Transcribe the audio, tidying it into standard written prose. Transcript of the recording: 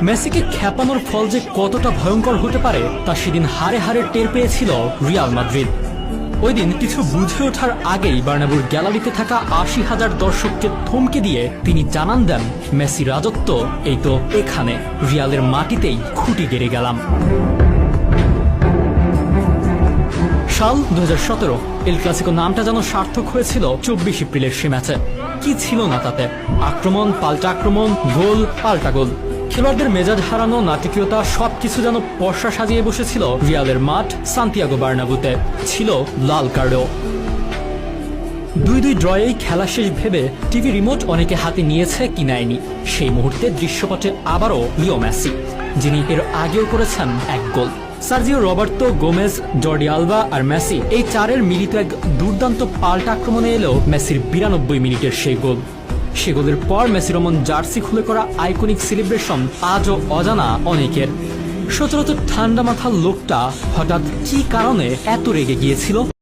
মেসিকে খেপানোর ফল যে কতটা ভয়ঙ্কর হতে পারে তা সেদিন হারে হারে টের পেয়েছিল রিয়াল মাদ্রিদ। ওই দিন কিছু বুঝে ওঠার আগেই বার্নাব্যুর গ্যালারিতে থাকা ৮০,০০০ দর্শককে থমকে দিয়ে তিনি জানান দেন, মেসি রাজত্ব এই তো এখানে, রিয়ালের মাটিতেই খুঁটি গেড়ে গেলাম। সাল ২০১৭ এল ক্লাসিকো নামটা যেন সার্থক হয়েছিল ২৪ এপ্রিলের সে ম্যাচে। কি ছিল না তাতে? আক্রমণ, পাল্টা আক্রমণ, গোল, পাল্টা গোল। খেলোয়াড়দের মেজাজ হারানো নাটকীয়তা সবকিছু যেন পর্ষা সাজিয়ে বসেছিল রিয়ালের মাঠ সান্তিয়াগো বার্নাব্যুতে। ছিল লাল কার্ডও। ২-২ ড্রয়েই খেলা শেষ ভেবে টিভি রিমোট অনেকে হাতে নিয়েছে কি নেয়নি। সেই মুহূর্তে দৃশ্যপটে আবারও লিও মেসি, যিনি এর আগেও করেছেন এক গোল। Sergio Roberto, Gomez, Jordi Alba আর মেসি, এই চারের মিলিত এক দুর্দান্ত পাল্টা আক্রমণে এলো মেসির ৯২ মিনিটের সেই গোল। সে গোলের পর মেসি রোমান জার্সি খুলে করা আইকনিক সেলিব্রেশন আজও অজানা অনেকের। সচরাচর ঠান্ডা মাথার লোকটা হঠাৎ কি কারণে এত রেগে গিয়েছিল?